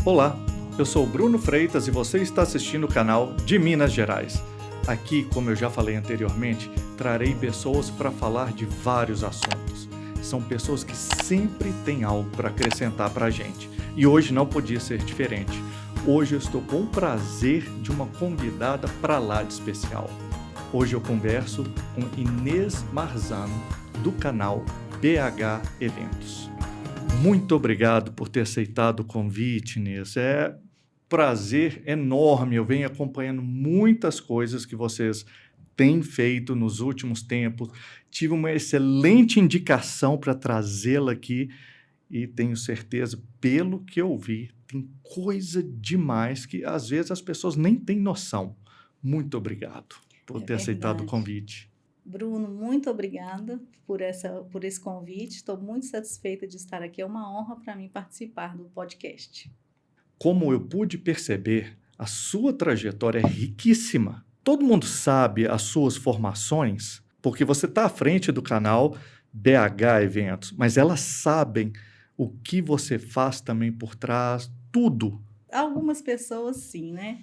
Olá, eu sou o Bruno Freitas e você está assistindo o canal de Minas Gerais. Aqui, como eu já falei anteriormente, trarei pessoas para falar de vários assuntos. São pessoas que sempre têm algo para acrescentar para a gente. E hoje não podia ser diferente. Hoje eu estou com o prazer de uma convidada para lá de especial. Hoje eu converso com Inês Marzano, do canal BH Eventos. Muito obrigado por ter aceitado o convite, Inês. É um prazer enorme. Eu venho acompanhando muitas coisas que vocês têm feito nos últimos tempos. Tive uma excelente indicação para trazê-la aqui e tenho certeza, pelo que eu vi, tem coisa demais que às vezes as pessoas nem têm noção. Muito obrigado por É ter aceitado o verdade. convite. Bruno, muito obrigada por esse convite. Estou muito satisfeita de estar aqui. É uma honra para mim participar do podcast. Como eu pude perceber, a sua trajetória é riquíssima. Todo mundo sabe as suas formações, porque você está à frente do canal BH Eventos, mas elas sabem o que você faz também por trás, tudo. Algumas pessoas sim, né?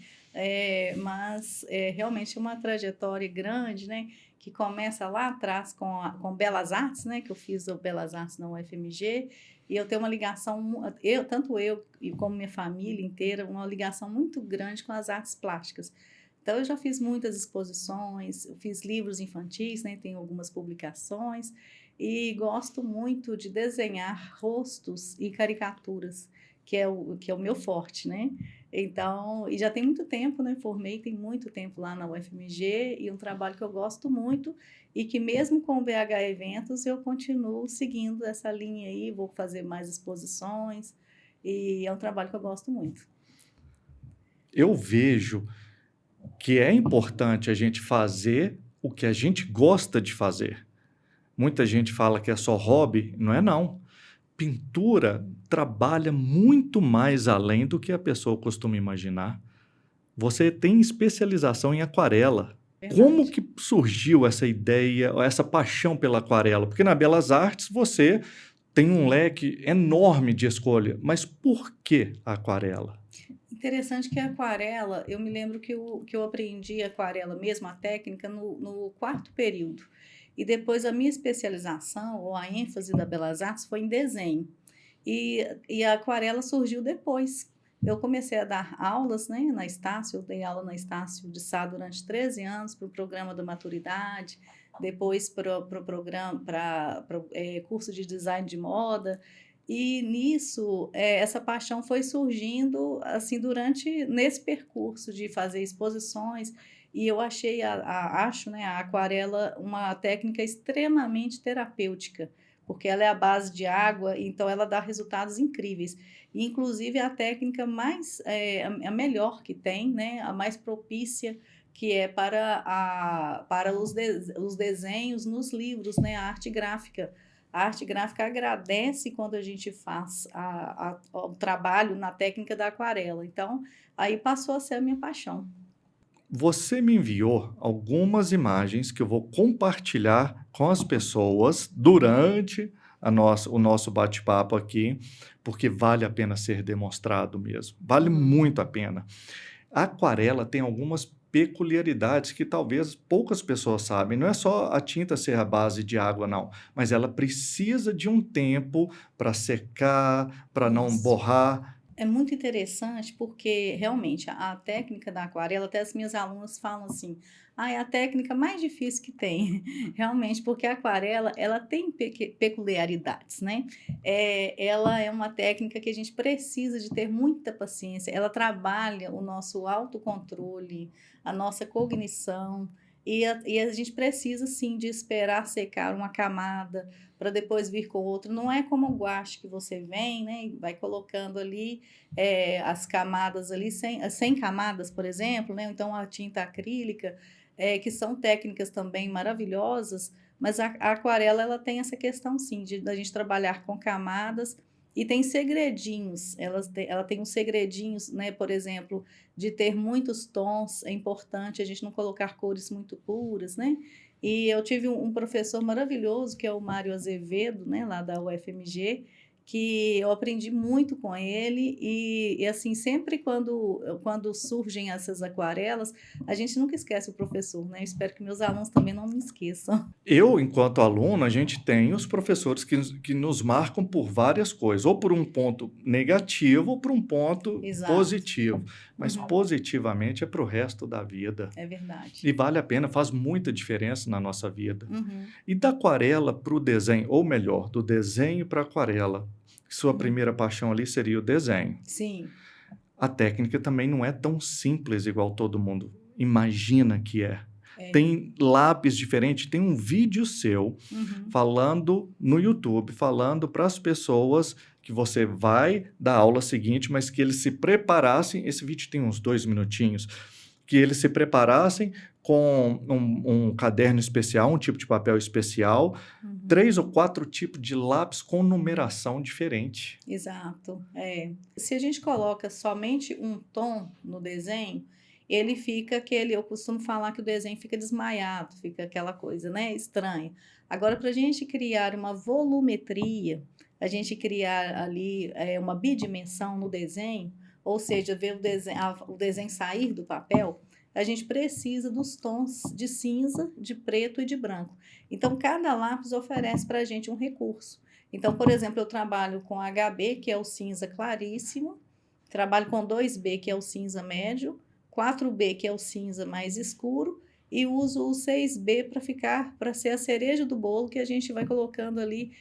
Mas realmente é uma trajetória grande, né? Que começa lá atrás com Belas Artes, né? Que eu fiz o Belas Artes na UFMG, e eu tenho uma ligação, tanto eu e como minha família inteira, uma ligação muito grande com as artes plásticas. Então, eu já fiz muitas exposições, eu fiz livros infantis, né? Tenho algumas publicações, e gosto muito de desenhar rostos e caricaturas, que é o meu forte, né? Então, e já tem muito tempo, né? Formei tem muito tempo lá na UFMG, e um trabalho que eu gosto muito e que mesmo com o BH Eventos eu continuo seguindo essa linha aí, vou fazer mais exposições e é um trabalho que eu gosto muito. Eu vejo que é importante a gente fazer o que a gente gosta de fazer. Muita gente fala que é só hobby, não é não. Pintura trabalha muito mais além do que a pessoa costuma imaginar. Você tem especialização em aquarela. Como Verdade. que surgiu essa ideia, essa paixão pela aquarela? Porque na Belas Artes você tem um leque enorme de escolha, mas por que a aquarela? Interessante que a aquarela, eu me lembro que eu aprendi aquarela mesmo, a técnica, no quarto período. E depois a minha especialização, ou a ênfase da Belas Artes, foi em desenho. E a aquarela surgiu depois. Eu comecei a dar aulas, né, na Estácio, eu dei aula na Estácio de Sá durante 13 anos para o programa da maturidade, depois para o programa, para curso de design de moda, e nisso, essa paixão foi surgindo assim nesse percurso de fazer exposições, e eu achei acho, né, a aquarela uma técnica extremamente terapêutica, porque ela é a base de água, então ela dá resultados incríveis. E, inclusive, é a técnica a melhor que tem, né? A mais propícia, que é para os desenhos nos livros, né? A arte gráfica. A arte gráfica agradece quando a gente faz o trabalho na técnica da aquarela. Então, aí passou a ser a minha paixão. Você me enviou algumas imagens que eu vou compartilhar com as pessoas durante o nosso bate-papo aqui, porque vale a pena ser demonstrado mesmo. Vale Uhum. muito a pena. A aquarela tem algumas peculiaridades que talvez poucas pessoas sabem. Não é só a tinta ser a base de água, não, mas ela precisa de um tempo para secar, para não Isso. borrar. É muito interessante porque realmente a técnica da aquarela, até as minhas alunas falam assim: "Ah, é a técnica mais difícil que tem". Realmente, porque a aquarela, ela tem peculiaridades, né. Ela é uma técnica que a gente precisa de ter muita paciência, ela trabalha o nosso autocontrole, a nossa cognição, e a gente precisa sim de esperar secar uma camada, para depois vir com outra. Não é como o guache que você vem, né, e vai colocando ali as camadas ali, 100 camadas, por exemplo, né? Ou então a tinta acrílica, que são técnicas também maravilhosas, mas a aquarela ela tem essa questão sim, da gente trabalhar com camadas e tem segredinhos, ela tem uns segredinhos, né? Por exemplo, de ter muitos tons, é importante a gente não colocar cores muito puras, né? E eu tive um professor maravilhoso, que é o Mário Azevedo, né, lá da UFMG, que eu aprendi muito com ele e assim, sempre quando surgem essas aquarelas, a gente nunca esquece o professor, né? Eu espero que meus alunos também não me esqueçam. Eu, enquanto aluno, a gente tem os professores que nos marcam por várias coisas, ou por um ponto negativo ou por um ponto Exato. positivo. Mas Uhum. positivamente é para o resto da vida. É verdade. E vale a pena, faz muita diferença na nossa vida. Uhum. E da aquarela para o desenho, ou melhor, do desenho para a aquarela, sua Uhum. primeira paixão ali seria o desenho. Sim. A técnica também não é tão simples igual todo mundo imagina que é. É. Tem lápis diferente, tem um vídeo seu Uhum. falando no YouTube, falando para as pessoas que você vai dar a aula seguinte, mas que eles se preparassem. Esse vídeo tem uns 2 minutinhos. Que eles se preparassem com um caderno especial, um tipo de papel especial, Uhum. 3 ou 4 tipos de lápis com numeração diferente. Exato. É. Se a gente coloca somente um tom no desenho, ele fica aquele. Eu costumo falar que o desenho fica desmaiado, fica aquela coisa, né? Estranha. Agora, para a gente criar uma volumetria, a gente criar ali uma bidimensão no desenho, ou seja, ver o desenho sair do papel, a gente precisa dos tons de cinza, de preto e de branco. Então, cada lápis oferece para a gente um recurso. Então, por exemplo, eu trabalho com HB, que é o cinza claríssimo, trabalho com 2B, que é o cinza médio, 4B, que é o cinza mais escuro, e uso o 6B para ser a cereja do bolo, que a gente vai colocando ali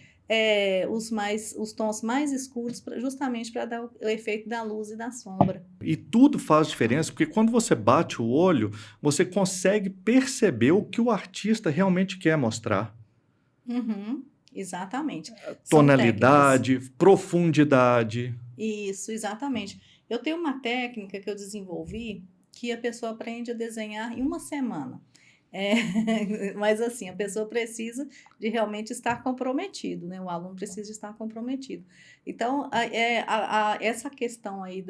os tons mais escuros, justamente para dar o efeito da luz e da sombra. E tudo faz diferença, porque quando você bate o olho, você consegue perceber o que o artista realmente quer mostrar. Uhum, exatamente. São técnicas. Tonalidade, profundidade. Isso, exatamente. Eu tenho uma técnica que eu desenvolvi que a pessoa aprende a desenhar em uma semana. Mas assim, a pessoa precisa de realmente estar comprometido, né? O aluno precisa estar comprometido. Então, essa questão aí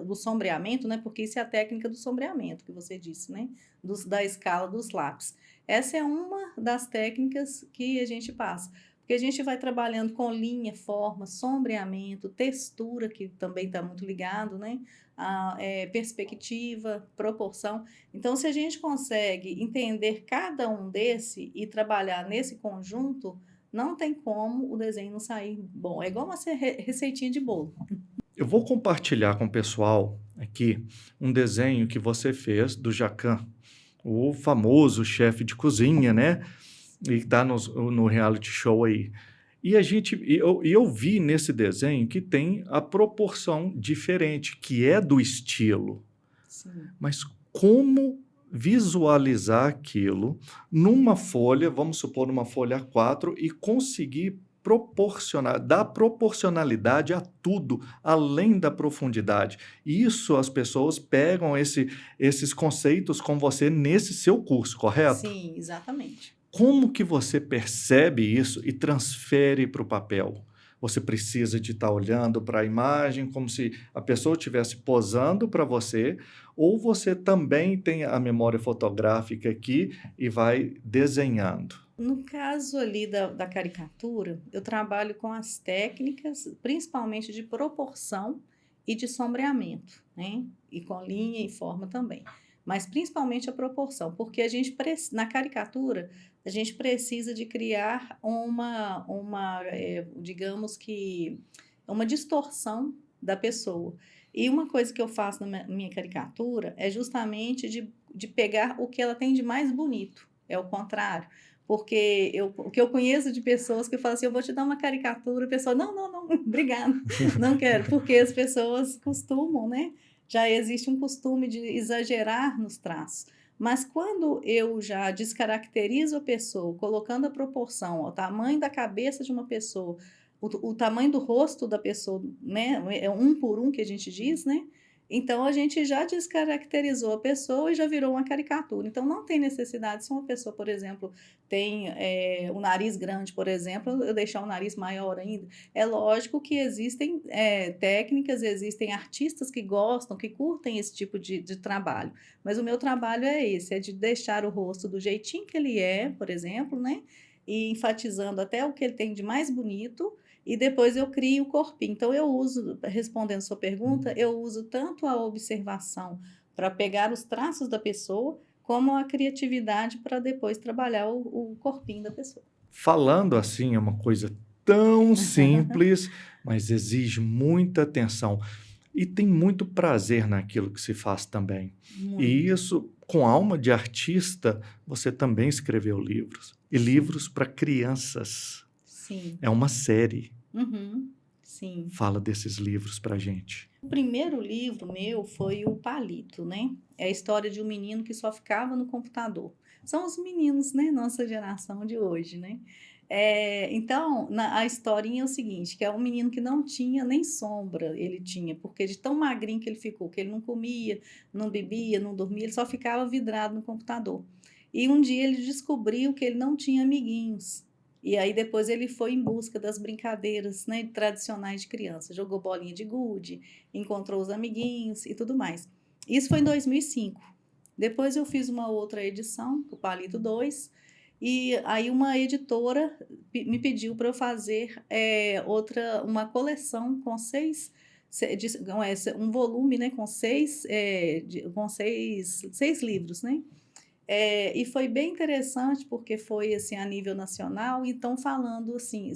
do sombreamento, né? Porque isso é a técnica do sombreamento que você disse, né? Da escala dos lápis. Essa é uma das técnicas que a gente passa. Porque a gente vai trabalhando com linha, forma, sombreamento, textura, que também está muito ligado, né? Perspectiva, proporção. Então, se a gente consegue entender cada um e trabalhar nesse conjunto, não tem como o desenho não sair bom. É igual uma receitinha de bolo. Eu vou compartilhar com o pessoal aqui um desenho que você fez do Jacan, o famoso chefe de cozinha, né? E está no reality show aí. Eu vi nesse desenho que tem a proporção diferente, que é do estilo. Sim. Mas como visualizar aquilo numa folha, vamos supor, numa folha A4, e conseguir dar proporcionalidade a tudo, além da profundidade. Isso as pessoas pegam esses conceitos com você nesse seu curso, correto? Sim, exatamente. Como que você percebe isso e transfere para o papel? Você precisa de estar olhando para a imagem como se a pessoa estivesse posando para você, ou você também tem a memória fotográfica aqui e vai desenhando? No caso ali da caricatura, eu trabalho com as técnicas, principalmente de proporção e de sombreamento, né? E com linha e forma também. Mas principalmente a proporção, porque na caricatura, a gente precisa de criar digamos que, uma distorção da pessoa. E uma coisa que eu faço na minha caricatura é justamente de pegar o que ela tem de mais bonito. É o contrário. Porque o que eu conheço de pessoas que falam assim, eu vou te dar uma caricatura, a pessoa, não, obrigada, não quero, porque as pessoas costumam, né? Já existe um costume de exagerar nos traços. Mas quando eu já descaracterizo a pessoa, colocando a proporção, o tamanho da cabeça de uma pessoa, o tamanho do rosto da pessoa, né? É um por um que a gente diz, né? Então, a gente já descaracterizou a pessoa e já virou uma caricatura. Então, não tem necessidade, se uma pessoa, por exemplo, tem o nariz grande, por exemplo, eu deixar o nariz maior ainda. É lógico que existem técnicas, existem artistas que gostam, que curtem esse tipo de trabalho. Mas o meu trabalho é esse, é de deixar o rosto do jeitinho que ele é, por exemplo, né? E enfatizando até o que ele tem de mais bonito, e depois eu crio o corpinho. Então eu uso, respondendo sua pergunta, eu uso tanto a observação para pegar os traços da pessoa, como a criatividade para depois trabalhar o corpinho da pessoa. Falando assim é uma coisa tão simples, mas exige muita atenção. E tem muito prazer naquilo que se faz também. E Muito. isso, com alma de artista, você também escreveu livros. E livros para crianças. Sim. É uma série. Uhum. Sim. Fala desses livros para gente. O primeiro livro meu foi o Palito, né? É a história de um menino que só ficava no computador. São os meninos, né? Nossa geração de hoje, né? Então, a historinha é o seguinte, que é um menino que não tinha nem sombra, ele tinha, porque de tão magrinho que ele ficou, que ele não comia, não bebia, não dormia, ele só ficava vidrado no computador. E um dia ele descobriu que ele não tinha amiguinhos. E aí depois ele foi em busca das brincadeiras, né, tradicionais de criança. Jogou bolinha de gude, encontrou os amiguinhos e tudo mais. Isso foi em 2005. Depois eu fiz uma outra edição, o Palito 2, e aí uma editora me pediu para eu fazer uma coleção com um volume, né, com seis livros, né? E foi bem interessante porque foi assim a nível nacional, então falando assim,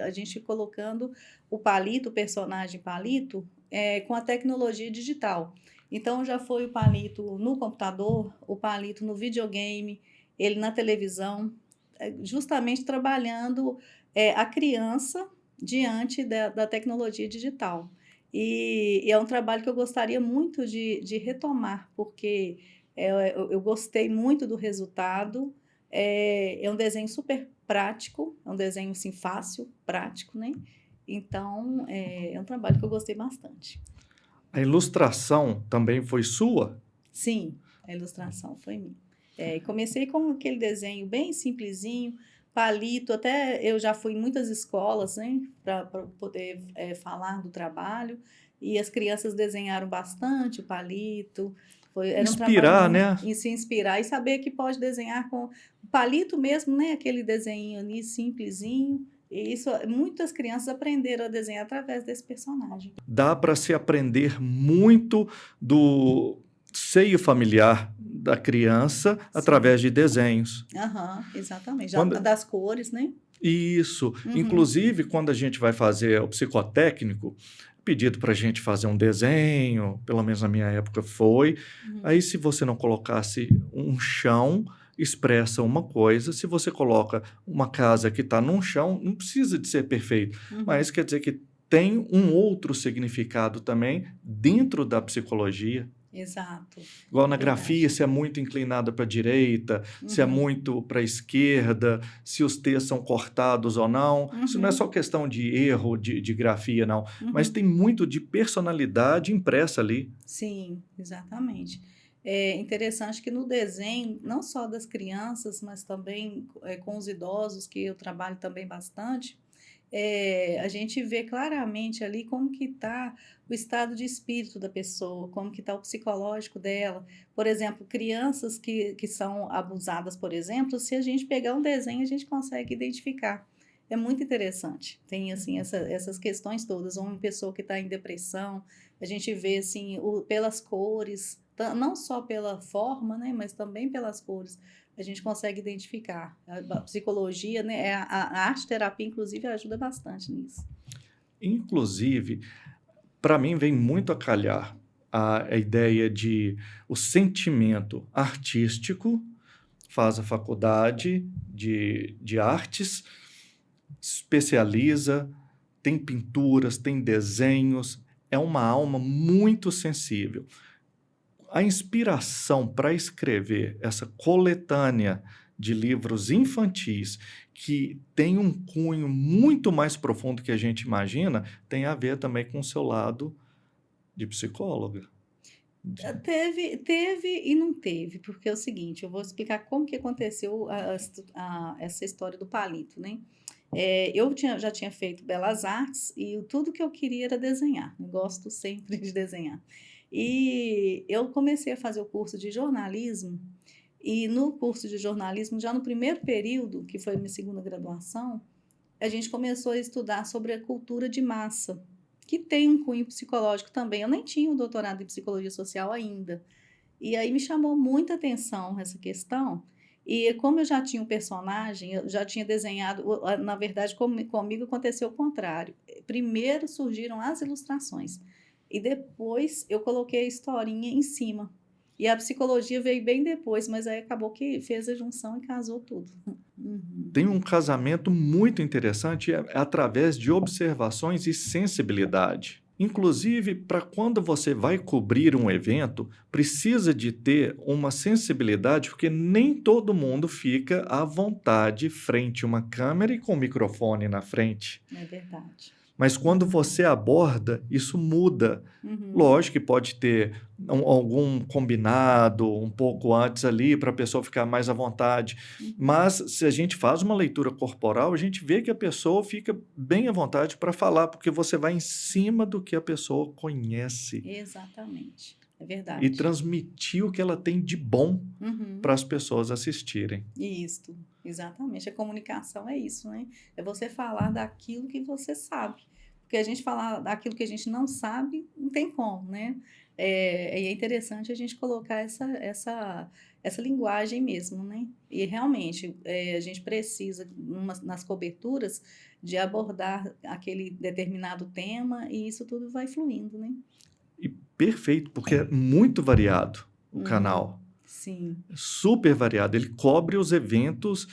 a gente colocando o Palito, o personagem Palito, com a tecnologia digital. Então já foi o Palito no computador, o Palito no videogame, ele na televisão, justamente trabalhando a criança diante da tecnologia digital. E é um trabalho que eu gostaria muito de retomar, porque eu gostei muito do resultado. É um desenho super prático, é um desenho assim, fácil, prático, né? Então, é um trabalho que eu gostei bastante. A ilustração também foi sua? Sim, a ilustração foi minha. Comecei com aquele desenho bem simplesinho, palito, até eu já fui em muitas escolas, né, para poder falar do trabalho, e as crianças desenharam bastante o palito, era um trabalho Inspirar, muito né? em se inspirar e saber que pode desenhar com o palito mesmo, né, aquele desenho ali simplesinho, e isso, muitas crianças aprenderam a desenhar através desse personagem. Dá para se aprender muito do seio familiar da criança Sim. através de desenhos. Aham, exatamente. Quando... Das cores, né? Isso. Uhum. Inclusive, quando a gente vai fazer o psicotécnico, pedido para a gente fazer um desenho, pelo menos na minha época foi. Uhum. Aí, se você não colocasse um chão, expressa uma coisa. Se você coloca uma casa que está num chão, não precisa de ser perfeito, mas quer dizer que tem um outro significado também dentro da psicologia. Exato. Igual na Verdade. grafia, se é muito inclinada para a direita, se é muito para a esquerda, se os T's são cortados ou não. Isso não é só questão de erro de grafia, não. Mas tem muito de personalidade impressa ali. Sim, exatamente. É interessante que no desenho, não só das crianças, mas também com os idosos, que eu trabalho também bastante, a gente vê claramente ali como que está o estado de espírito da pessoa, como que está o psicológico dela. Por exemplo, crianças que são abusadas, por exemplo, se a gente pegar um desenho, a gente consegue identificar. É muito interessante. Tem assim essas questões todas. Uma pessoa que está em depressão, a gente vê assim pelas cores, não só pela forma, né, mas também pelas cores. A gente consegue identificar. A psicologia, né, a arte-terapia, inclusive, ajuda bastante nisso. Inclusive, para mim vem muito a calhar a ideia de o sentimento artístico, faz a faculdade de artes, especializa, tem pinturas, tem desenhos, é uma alma muito sensível. A inspiração para escrever essa coletânea de livros infantis, que tem um cunho muito mais profundo que a gente imagina, tem a ver também com o seu lado de psicóloga. Teve e não teve, porque é o seguinte, eu vou explicar como que aconteceu essa história do palito, né? Eu já tinha feito Belas Artes e tudo que eu queria era desenhar, eu gosto sempre de desenhar. E eu comecei a fazer o curso de jornalismo, e no curso de jornalismo, já no primeiro período, que foi a minha segunda graduação, a gente começou a estudar sobre a cultura de massa, que tem um cunho psicológico também. Eu nem tinha o doutorado em psicologia social ainda. E aí me chamou muita atenção essa questão. E como eu já tinha um personagem, eu já tinha desenhado, na verdade, comigo aconteceu o contrário. Primeiro surgiram as ilustrações e depois eu coloquei a historinha em cima. E a psicologia veio bem depois, mas aí acabou que fez a junção e casou tudo. Uhum. Tem um casamento muito interessante através de observações e sensibilidade. Inclusive, para quando você vai cobrir um evento, precisa de ter uma sensibilidade, porque nem todo mundo fica à vontade frente a uma câmera e com o microfone na frente. É verdade. Mas quando você aborda, isso muda. Uhum. Lógico que pode ter algum combinado um pouco antes ali para a pessoa ficar mais à vontade. Uhum. Mas se a gente faz uma leitura corporal, a gente vê que a pessoa fica bem à vontade para falar, porque você vai em cima do que a pessoa conhece Exatamente. É e verdade. transmitir o que ela tem de bom Uhum. para as pessoas assistirem. Isso, exatamente. A comunicação é isso, né? É você falar daquilo que você sabe. Porque a gente falar daquilo que a gente não sabe, não tem como, né? É interessante a gente colocar essa linguagem mesmo, né? E realmente a gente precisa, nas coberturas, de abordar aquele determinado tema e isso tudo vai fluindo, né? E perfeito, porque é muito variado o canal. Sim. Super variado. Ele cobre os eventos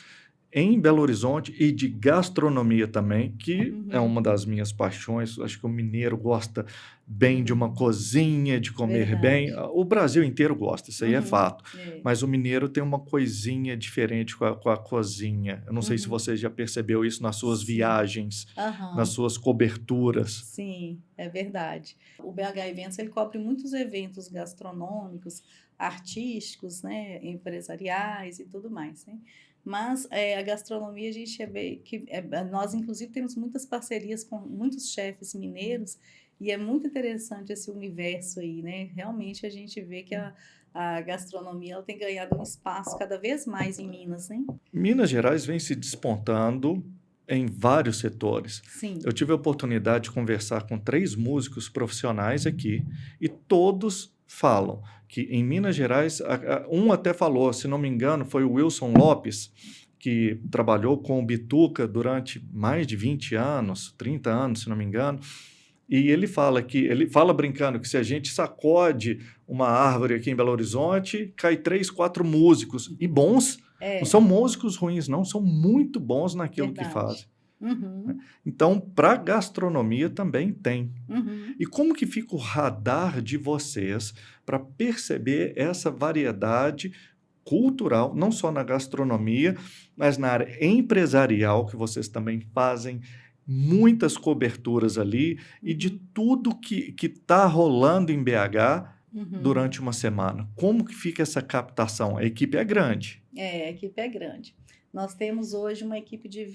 em Belo Horizonte e de gastronomia também, que é uma das minhas paixões. Acho que o mineiro gosta bem de uma cozinha, de comer bem. Verdade. O Brasil inteiro gosta, isso aí é fato. É. Mas o mineiro tem uma coisinha diferente com a cozinha. Eu não sei se você já percebeu isso nas suas Sim. viagens, Aham. nas suas coberturas. Sim, é verdade. O BH Eventos ele cobre muitos eventos gastronômicos, artísticos, né, empresariais e tudo mais, né? Mas a gastronomia a gente vê que nós inclusive temos muitas parcerias com muitos chefes mineiros e é muito interessante esse universo aí, né? Realmente a gente vê que a gastronomia ela tem ganhado um espaço cada vez mais em Minas, né? Minas Gerais vem se despontando em vários setores. Sim. Eu tive a oportunidade de conversar com 3 músicos profissionais aqui e todos falam que em Minas Gerais, um até falou, se não me engano, foi o Wilson Lopes, que trabalhou com o Bituca durante mais de 20 anos, 30 anos, se não me engano, e ele fala brincando que se a gente sacode uma árvore aqui em Belo Horizonte, cai 3, 4 músicos, e bons. Não são músicos ruins, não, são muito bons naquilo que fazem. Uhum. Então, para gastronomia também tem. Uhum. E como que fica o radar de vocês para perceber essa variedade cultural, não só na gastronomia, mas na área empresarial, que vocês também fazem muitas coberturas ali, e de tudo que está rolando em BH durante uma semana. Como que fica essa captação? A equipe é grande. A equipe é grande. Nós temos hoje uma equipe de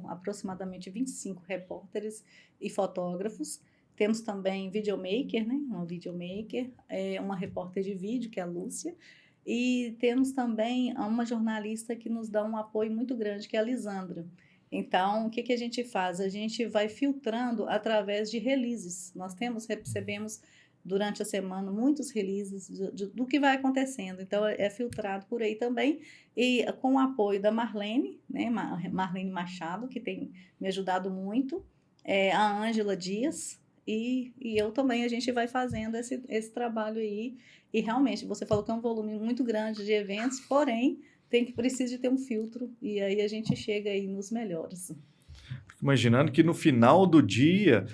aproximadamente 25 repórteres e fotógrafos. Temos também videomaker, né? Uma videomaker, uma repórter de vídeo, que é a Lúcia, e temos também uma jornalista que nos dá um apoio muito grande, que é a Lisandra. Então, o que a gente faz? A gente vai filtrando através de releases. Nós recebemos durante a semana muitos releases do que vai acontecendo. Então, é filtrado por aí também. E com o apoio da Marlene, né? Marlene Machado, que tem me ajudado muito, a Ângela Dias, e eu também, a gente vai fazendo esse trabalho aí. E realmente, você falou que é um volume muito grande de eventos, porém, precisa de ter um filtro, e aí a gente chega aí nos melhores. Fico imaginando que no final do dia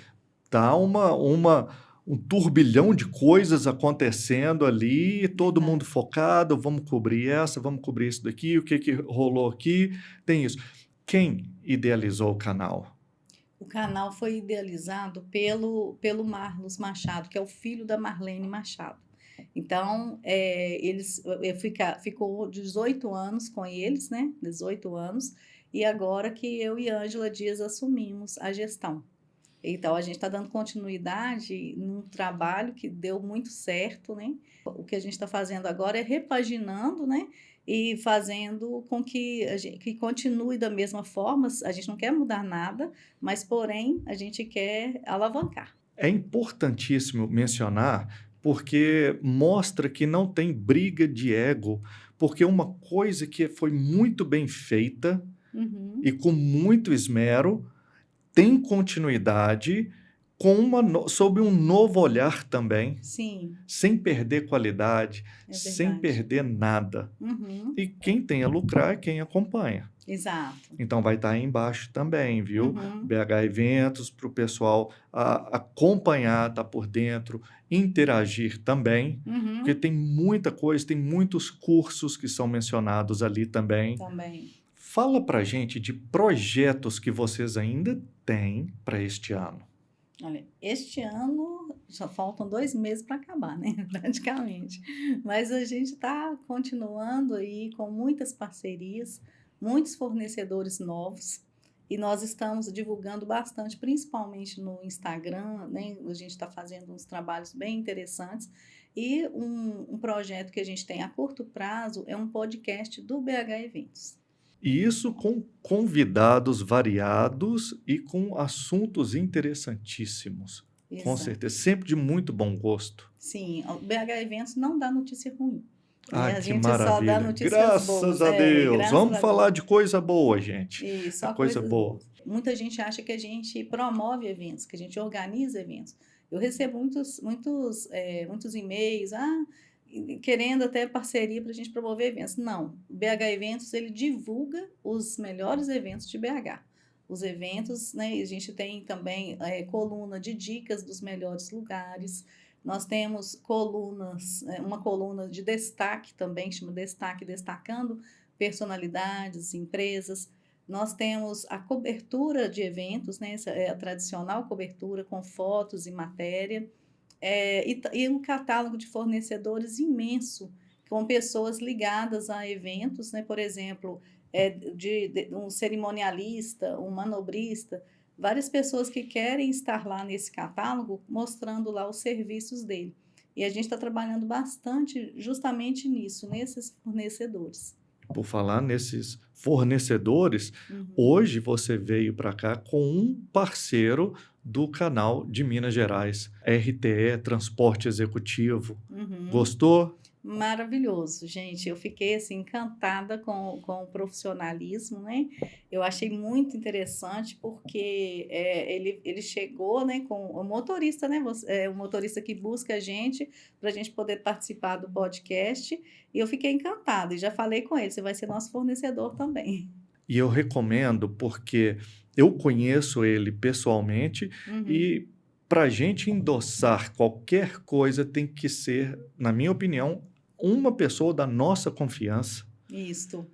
tá um turbilhão de coisas acontecendo ali, todo mundo focado, vamos cobrir essa, vamos cobrir isso daqui, o que rolou aqui, tem isso. Quem idealizou o canal? O canal foi idealizado pelo Marlos Machado, que é o filho da Marlene Machado. Então, ficou 18 anos com eles, né? 18 anos, e agora que eu e Ângela Dias assumimos a gestão. Então, a gente está dando continuidade num trabalho que deu muito certo, né? O que a gente está fazendo agora é repaginando, né? e fazendo com que que continue da mesma forma. A gente não quer mudar nada, mas porém a gente quer alavancar. É importantíssimo mencionar, porque mostra que não tem briga de ego, porque uma coisa que foi muito bem feita Uhum, e com muito esmero tem continuidade sob um novo olhar também, sim, sem perder qualidade, é sem verdade. perder nada. Uhum, E quem tem a lucrar é quem acompanha. exato. Então vai estar aí embaixo também, viu? Uhum, BH Eventos, para o pessoal acompanhar, estar por dentro, interagir também, porque uhum, tem muita coisa, tem muitos cursos que são mencionados ali também. também. Fala para gente de projetos que vocês ainda têm para este ano. Olha, este ano só faltam 2 meses para acabar, né, praticamente. Mas a gente está continuando aí com muitas parcerias, muitos fornecedores novos, e nós estamos divulgando bastante, principalmente no Instagram, né, a gente está fazendo uns trabalhos bem interessantes. E um projeto que a gente tem a curto prazo é um podcast do BH Eventos. E isso com convidados variados e com assuntos interessantíssimos. Com Exato. certeza, sempre de muito bom gosto. Sim, o BH Eventos não dá notícia ruim, né, Ai, a que gente só dá maravilha. notícias Graças boas. a É, Deus. graças Vamos a Deus. falar de coisa boa, gente. E É só coisa coisas boa. boas. Muita gente acha que a gente promove eventos, que a gente organiza eventos. Eu recebo muitos e-mails, querendo até parceria para a gente promover eventos. Não, o BH Eventos, ele divulga os melhores eventos de BH. Os eventos, né, a gente tem também coluna de dicas dos melhores lugares. Nós temos colunas, uma coluna de destaque também, que chama Destaque, destacando personalidades, empresas. Nós temos a cobertura de eventos, né? Essa é a tradicional cobertura com fotos e matéria, e um catálogo de fornecedores imenso, com pessoas ligadas a eventos, né? Por exemplo, de um cerimonialista, um manobrista, várias pessoas que querem estar lá nesse catálogo, mostrando lá os serviços dele. E a gente está trabalhando bastante justamente nisso, nesses fornecedores. Por falar nesses fornecedores, Uhum, hoje você veio para cá com um parceiro do canal de Minas Gerais, RTE Transporte Executivo. uhum. Gostou? Maravilhoso, gente. Eu fiquei assim encantada com o profissionalismo, né? Eu achei muito interessante porque ele chegou, né, com o motorista, né? O motorista que busca a gente para a gente poder participar do podcast. E eu fiquei encantada e já falei com ele, você vai ser nosso fornecedor também. E eu recomendo porque eu conheço ele pessoalmente Uhum. e para a gente endossar qualquer coisa tem que ser, na minha opinião, uma pessoa da nossa confiança. Isto,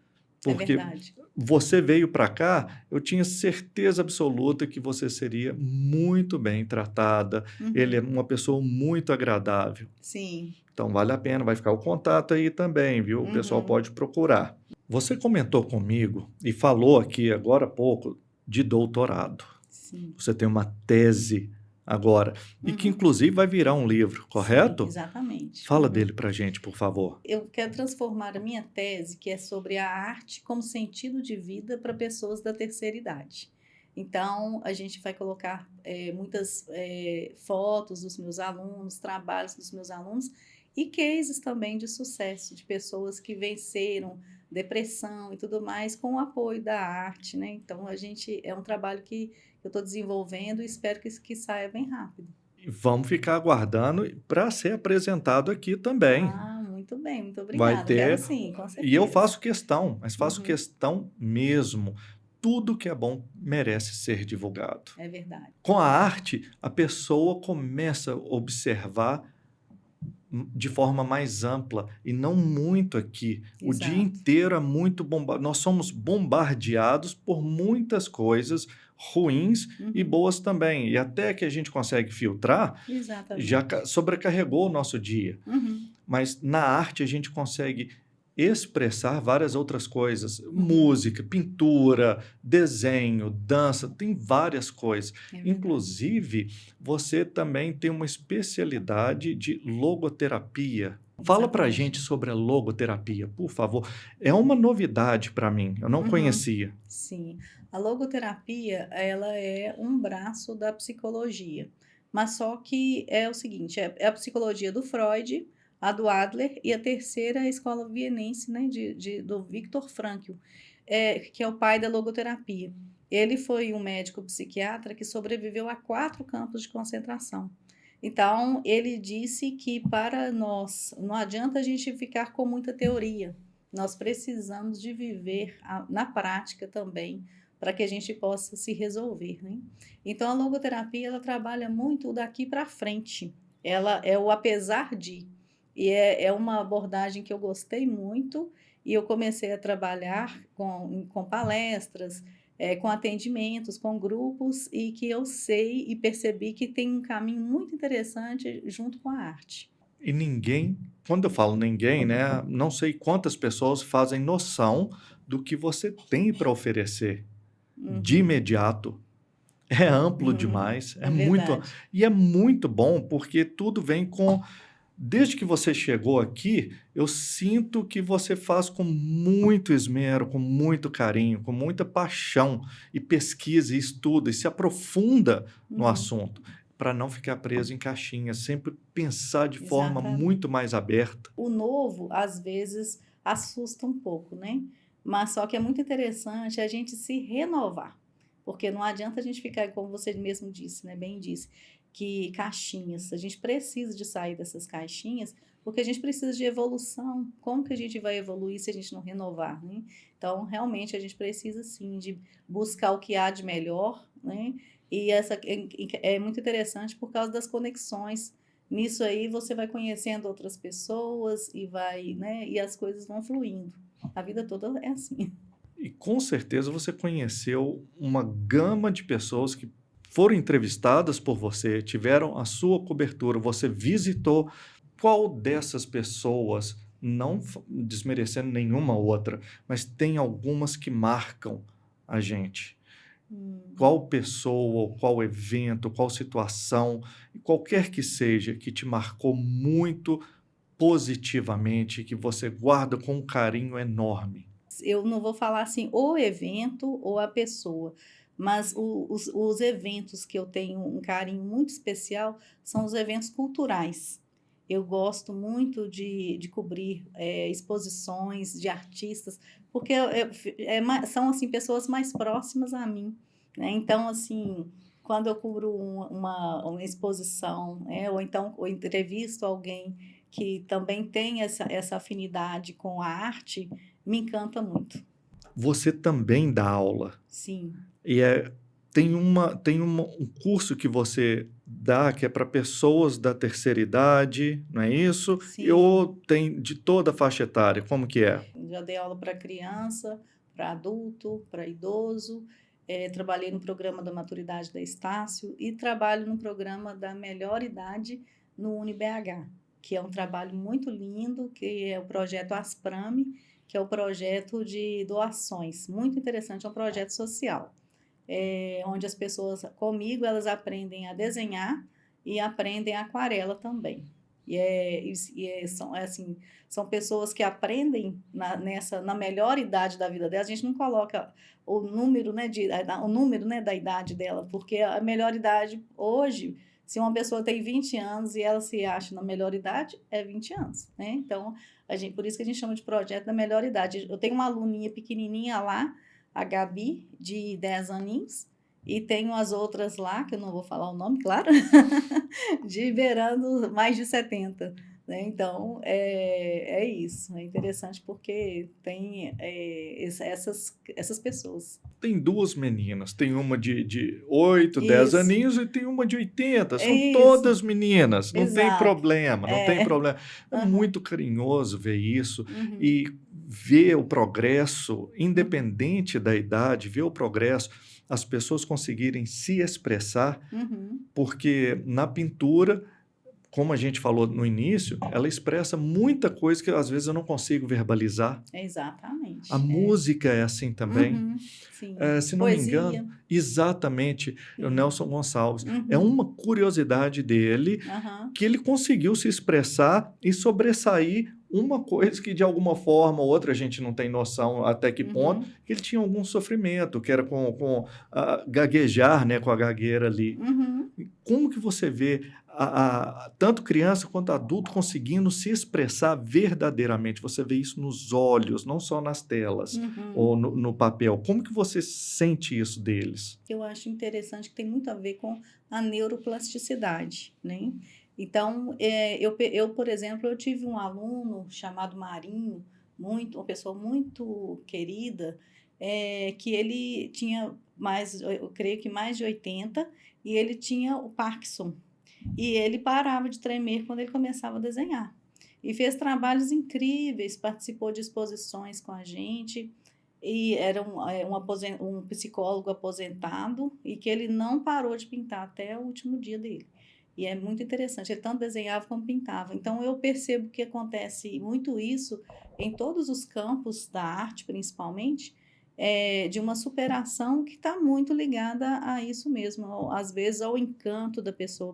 é Porque verdade. você veio para cá, eu tinha certeza absoluta que você seria muito bem tratada. Ele é Uhum. uma pessoa muito agradável. Sim. Então vale a pena, vai ficar o contato aí também, viu? O pessoal Uhum. pode procurar. Você comentou comigo e falou aqui agora há pouco de doutorado. Sim. Você tem uma tese agora e que Uhum. inclusive vai virar um livro, Sim, correto? exatamente. Fala Uhum. dele para gente, por favor. Eu quero transformar a minha tese, que é sobre a arte como sentido de vida para pessoas da terceira idade. Então, a gente vai colocar muitas fotos dos meus alunos, trabalhos dos meus alunos e cases também de sucesso, de pessoas que venceram depressão e tudo mais com o apoio da arte, né? Então, é um trabalho que eu estou desenvolvendo e espero que saia bem rápido. E vamos ficar aguardando para ser apresentado aqui também. Ah, muito bem, muito Vai obrigada. Quero ter, sim, com e eu certeza. faço questão, mas faço Uhum, questão mesmo. Tudo que é bom merece ser divulgado. é verdade. Com a arte, a pessoa começa a observar de forma mais ampla e não muito aqui. O dia Exato. inteiro é muito nós somos bombardeados por muitas coisas ruins e Uhum, boas também. E até que a gente consegue filtrar, já exatamente. sobrecarregou o nosso dia. Uhum, Mas na arte a gente consegue expressar várias outras coisas, uhum, música, pintura, desenho, dança, tem várias coisas. é verdade. Inclusive, você também tem uma especialidade de logoterapia. Fala pra exatamente. gente sobre a logoterapia, por favor. É uma novidade para mim, eu não Uhum. conhecia. Sim, a logoterapia, ela é um braço da psicologia, mas só que é o seguinte, é a psicologia do Freud, a do Adler e a terceira é a escola vienense, né, do Viktor Frankl, que é o pai da logoterapia. Ele foi um médico psiquiatra que sobreviveu a 4 campos de concentração. Então, ele disse que para nós não adianta a gente ficar com muita teoria, nós precisamos de viver na prática também, para que a gente possa se resolver, né? Então, a logoterapia, ela trabalha muito daqui para frente. Ela é o apesar de. E é uma abordagem que eu gostei muito e eu comecei a trabalhar com palestras, com atendimentos, com grupos e que eu sei e percebi que tem um caminho muito interessante junto com a arte. E ninguém, quando eu falo ninguém, né, não sei quantas pessoas fazem noção do que você tem para oferecer de Uhum. imediato. É amplo demais, é É muito verdade. e é muito bom, porque tudo vem com desde que você chegou aqui, eu sinto que você faz com muito esmero, com muito carinho, com muita paixão, e pesquisa, e estuda, e se aprofunda no Uhum. assunto, para não ficar preso em caixinhas, sempre pensar de forma Exatamente. muito mais aberta. O novo, às vezes, assusta um pouco, né? Mas só que é muito interessante a gente se renovar, porque não adianta a gente ficar, como você mesmo disse, né? Bem disse, que caixinhas. A gente precisa de sair dessas caixinhas, porque a gente precisa de evolução. Como que a gente vai evoluir se a gente não renovar, né? Então, realmente, a gente precisa sim de buscar o que há de melhor, né? E é muito interessante por causa das conexões. Nisso aí você vai conhecendo outras pessoas e vai, né, e as coisas vão fluindo. A vida toda é assim. E com certeza você conheceu uma gama de pessoas que foram entrevistadas por você, tiveram a sua cobertura, você visitou. Qual dessas pessoas, não desmerecendo nenhuma outra, mas tem algumas que marcam a gente? Hum. Qual pessoa, qual evento, qual situação, qualquer que seja, que te marcou muito positivamente, que você guarda com um carinho enorme? Eu não vou falar assim o evento ou a pessoa, mas os eventos que eu tenho um carinho muito especial são os eventos culturais. Eu gosto muito de cobrir exposições de artistas, porque são assim pessoas mais próximas a mim, né? Então, assim, quando eu cubro uma exposição, ou então ou entrevisto alguém que também tem essa afinidade com a arte, me encanta muito. Você também dá aula. Sim, E um curso que você dá que é para pessoas da terceira idade, não é isso? sim. Ou tem de toda a faixa etária, como que é? Já dei aula para criança, para adulto, para idoso. Trabalhei no programa da maturidade da Estácio e trabalho no programa da melhor idade no UniBH, que é um trabalho muito lindo, que é o projeto Asprame, que é o projeto de doações. Muito interessante, é um projeto social. Onde as pessoas, comigo, elas aprendem a desenhar e aprendem aquarela também. Assim, são pessoas que aprendem na melhor idade da vida delas. A gente não coloca o número, né, o número, né, da idade dela, porque a melhor idade hoje, se uma pessoa tem 20 anos e ela se acha na melhor idade, é 20 anos, né? Então, por isso que a gente chama de projeto da melhor idade. Eu tenho uma aluninha pequenininha lá, a Gabi, de 10 aninhos, e tenho as outras lá, que eu não vou falar o nome, claro, de beirando mais de 70, né? Então, é isso. É interessante porque tem essas pessoas. Tem 2 meninas, tem uma de 8, 10 Isso, aninhos e tem uma de 80. é São isso, todas meninas, não tem exato. problema, não tem É, problema. É aham, muito carinhoso ver isso uhum, e ver o progresso, uhum, independente da idade, ver o progresso, as pessoas conseguirem se expressar, uhum, porque na pintura como a gente falou no início, ela expressa muita coisa que às vezes eu não consigo verbalizar. Exatamente. A música é assim também. Uhum, sim. Se não me engano, Poesia. exatamente, é o Sim. Nelson Gonçalves. É Uhum. uma curiosidade dele Aham. que ele conseguiu se expressar e sobressair uma coisa que de alguma forma ou outra a gente não tem noção até que ponto, Uhum. que ele tinha algum sofrimento, que era com gaguejar, né, com a gagueira ali. Uhum. Como que você vê tanto criança quanto adulto conseguindo se expressar verdadeiramente? Você vê isso nos olhos, não só nas telas Uhum. ou no papel. Como que você sente isso deles? Eu acho interessante que tem muito a ver com a neuroplasticidade, né? Então, por exemplo, eu tive um aluno chamado Marinho, uma pessoa muito querida, que ele tinha mais, eu creio que mais de 80, e ele tinha o Parkinson. E ele parava de tremer quando ele começava a desenhar. E fez trabalhos incríveis, participou de exposições com a gente, e era um psicólogo aposentado, e que ele não parou de pintar até o último dia dele. E é muito interessante, ele tanto desenhava como pintava. Então, eu percebo que acontece muito isso em todos os campos da arte, principalmente, de uma superação que está muito ligada a isso mesmo, às vezes ao encanto da pessoa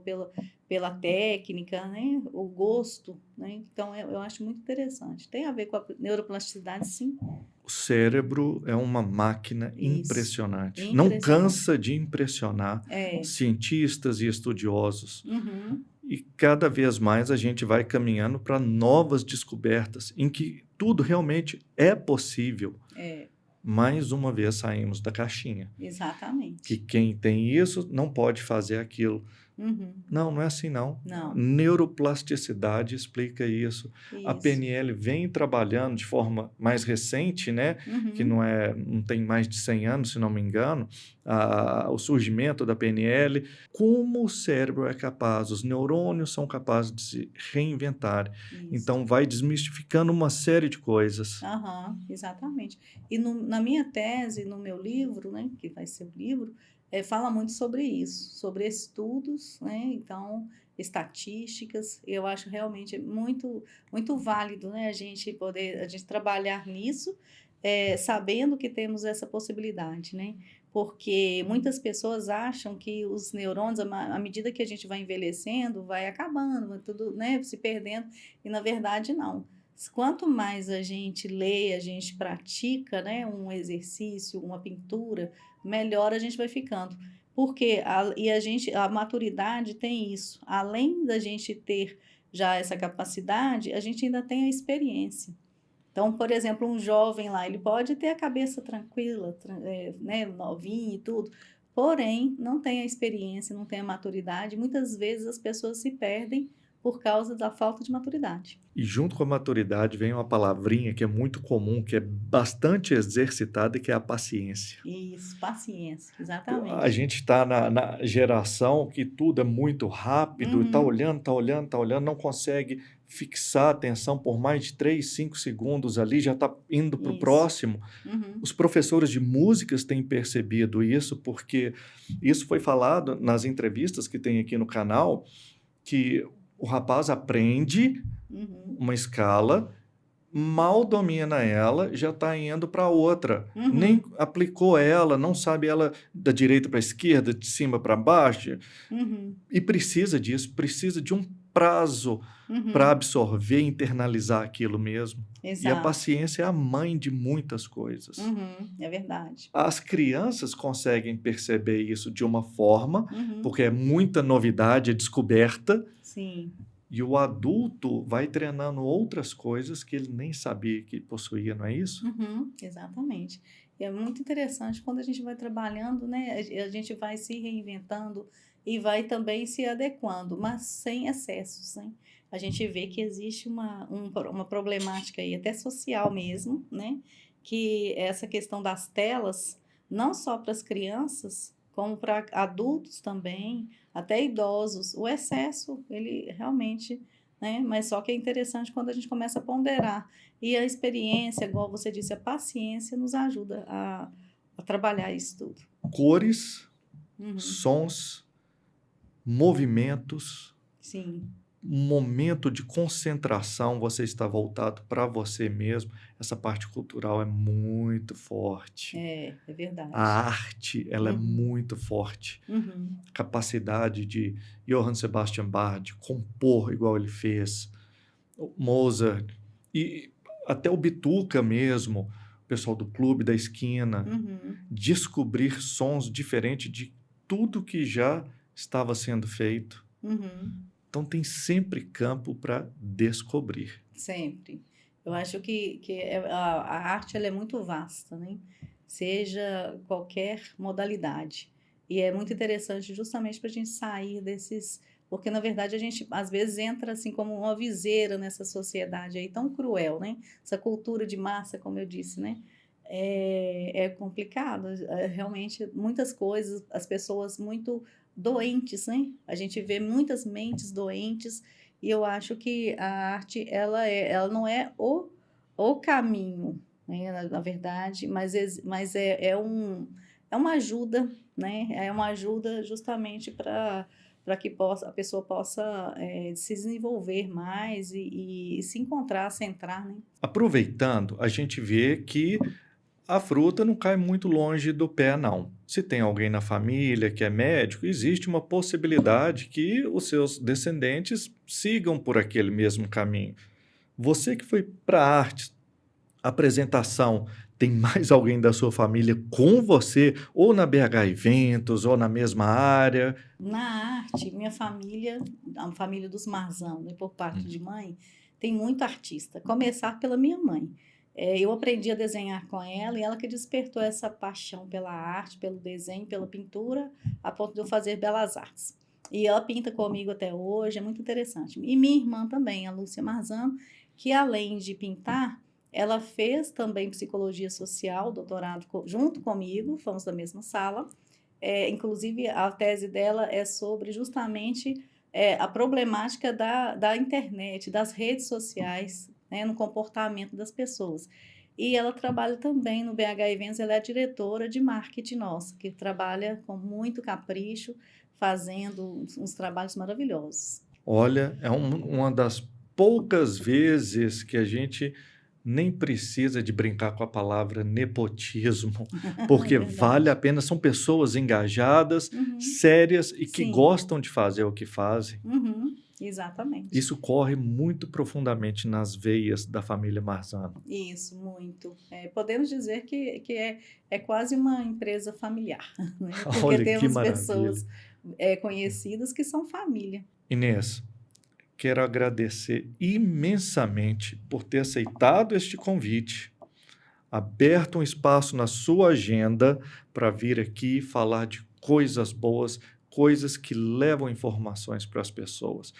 pela técnica, né? O gosto, né? Então, eu acho muito interessante. Tem a ver com a neuroplasticidade, sim. O cérebro é uma máquina Isso. impressionante. Não Impressionante. cansa de impressionar É. cientistas e estudiosos. Uhum. E cada vez mais a gente vai caminhando para novas descobertas em que tudo realmente é possível. É, Mais uma vez saímos da caixinha. Que exatamente. quem tem isso não pode fazer aquilo. Uhum. Não, não é assim não. Não. Neuroplasticidade explica isso. A Isso. PNL vem trabalhando de forma mais recente, né? Que Uhum. não tem mais de 100 anos, se não me engano, o surgimento da PNL. Como o cérebro é capaz, os neurônios são capazes de se reinventar. Isso. Então, vai desmistificando uma série de coisas. Aham, exatamente. E na minha tese, no meu livro, né, que vai ser o livro, fala muito sobre isso, sobre estudos, né, então, estatísticas. Eu acho realmente muito, muito válido, né, a gente trabalhar nisso, sabendo que temos essa possibilidade, né? Porque muitas pessoas acham que os neurônios, à medida que a gente vai envelhecendo, vai acabando, vai tudo, né, se perdendo, e na verdade não. Quanto mais a gente lê, a gente pratica, né, um exercício, uma pintura, melhor a gente vai ficando. Porque a maturidade tem isso. Além da gente ter já essa capacidade, a gente ainda tem a experiência. Então, por exemplo, um jovem lá, ele pode ter a cabeça tranquila, né, novinho e tudo, porém, não tem a experiência, não tem a maturidade. Muitas vezes as pessoas se perdem por causa da falta de maturidade. E junto com a maturidade vem uma palavrinha que é muito comum, que é bastante exercitada, que é a paciência. Isso, paciência, A exatamente. gente está na geração que tudo é muito rápido, está Uhum, olhando, está olhando, está olhando, não consegue fixar a atenção por mais de 3, 5 segundos ali, já está indo para o isso. próximo. Uhum, Os professores de músicas têm percebido isso, porque isso foi falado nas entrevistas que tem aqui no canal, que o rapaz aprende uhum, uma escala, mal domina ela, já está indo para outra. Nem uhum, aplicou ela, não sabe ela da direita para a esquerda, de cima para baixo, uhum, e precisa disso, precisa de um prazo para uhum. absorver e internalizar aquilo mesmo. E a Exato. paciência é a mãe de muitas coisas. Uhum, é verdade. As crianças conseguem perceber isso de uma forma, Uhum, porque é muita novidade, é descoberta, sim. e o adulto vai treinando outras coisas que ele nem sabia que possuía, não é isso? Uhum, exatamente. E é muito interessante quando a gente vai trabalhando, né? A gente vai se reinventando e vai também se adequando, mas sem excessos, né? A gente vê que existe uma problemática aí, até social mesmo, né? Que é essa questão das telas, não só para as crianças, como para adultos também, até idosos. O excesso, ele realmente, né? Mas só que é interessante quando a gente começa a ponderar. E a experiência, igual você disse, a paciência nos ajuda a trabalhar isso tudo. Cores, Uhum, sons, movimentos, sim. momento de concentração, você está voltado para você mesmo. Essa parte cultural é muito forte. É A verdade. arte, ela é Uhum, muito forte. uhum, A capacidade de Johann Sebastian Bach de compor igual ele fez, o Mozart, e até o Bituca mesmo, o pessoal do Clube da Esquina, uhum. descobrir sons diferentes de tudo que já estava sendo feito. Uhum, Então tem sempre campo para descobrir. sempre. Eu acho que a arte ela é muito vasta, né? Seja qualquer modalidade. E é muito interessante justamente para a gente sair desses. Porque, na verdade, a gente às vezes entra assim como uma viseira nessa sociedade aí tão cruel, né? Essa cultura de massa, como eu disse, né? É complicado. Realmente, muitas coisas, as pessoas muito doentes, né? A gente vê muitas mentes doentes e eu acho que a arte ela não é o caminho, né? Na verdade, mas é uma ajuda, né? É uma ajuda justamente para que a pessoa possa se desenvolver mais e se encontrar, centrar, né? Aproveitando, a gente vê que a fruta não cai muito longe do pé, não. Se tem alguém na família que é médico, existe uma possibilidade que os seus descendentes sigam por aquele mesmo caminho. Você que foi para a arte, apresentação, tem mais alguém da sua família com você, ou na BH Eventos, ou na mesma área? Na arte, minha família, a família dos Marzão, né, por parte Hum. de mãe, tem muito artista. Começar pela minha mãe. Eu aprendi a desenhar com ela e ela que despertou essa paixão pela arte, pelo desenho, pela pintura, a ponto de eu fazer belas artes. E ela pinta comigo até hoje, é muito interessante. E minha irmã também, a Lúcia Marzano, que além de pintar, ela fez também psicologia social, doutorado junto comigo, fomos da mesma sala. Inclusive, a tese dela é sobre justamente a problemática da internet, das redes sociais, né, no comportamento das pessoas. E ela trabalha também no BH Eventos, ela é a diretora de marketing nossa, que trabalha com muito capricho, fazendo uns trabalhos maravilhosos. Olha, é uma das poucas vezes que a gente nem precisa de brincar com a palavra nepotismo, É porque vale a verdade. pena, são pessoas engajadas, Uhum, sérias e que sim, gostam de fazer o que fazem. uhum, exatamente. Isso corre muito profundamente nas veias da família Marzano. Isso, muito. Podemos dizer que é quase uma empresa familiar, né? Porque Olha que temos maravilha. pessoas conhecidas que são família. Inês, quero agradecer imensamente por ter aceitado este convite, aberto um espaço na sua agenda para vir aqui falar de coisas boas, coisas que levam informações para as pessoas.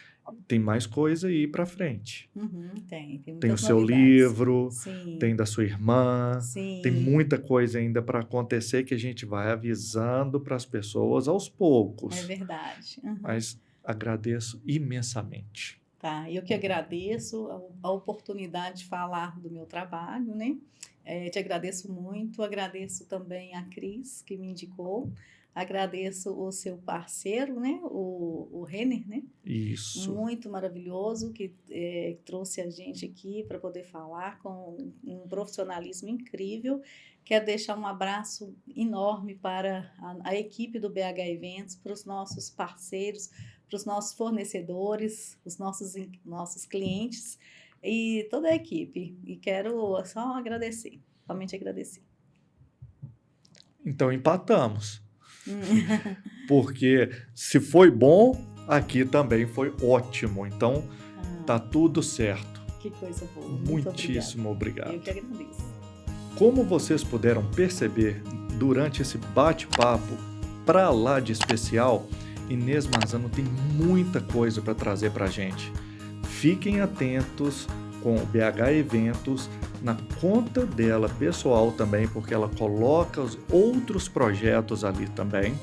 Tem mais coisa aí para frente. Uhum, tem Tem o muitas seu novidades. livro, Sim, tem da sua irmã, tem sim, muita coisa ainda para acontecer que a gente vai avisando para as pessoas aos é poucos. verdade. Uhum. Mas agradeço imensamente. Tá, eu que agradeço a oportunidade de falar do meu trabalho, né? Te agradeço muito, agradeço também a Cris, que me indicou, agradeço o seu parceiro, né? O Renner, né? Isso. Muito maravilhoso, que trouxe a gente aqui para poder falar com um profissionalismo incrível. Quero deixar um abraço enorme para a equipe do BH Eventos, para os nossos parceiros, para os nossos fornecedores, os nossos clientes e toda a equipe. E quero só agradecer, somente agradecer. Então empatamos. Hum. Porque se foi bom, aqui também foi ótimo. Então tá Ah, tudo certo. que coisa boa. Muito obrigada. Muitíssimo Eu obrigado. que agradeço. Como vocês puderam perceber durante esse bate-papo pra lá de especial, Inês Marzano tem muita coisa para trazer para a gente. Fiquem atentos com o BH Eventos na conta dela pessoal também, porque ela coloca os outros projetos ali também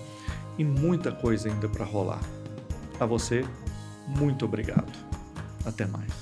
e muita coisa ainda para rolar. A você, muito obrigado. Até mais.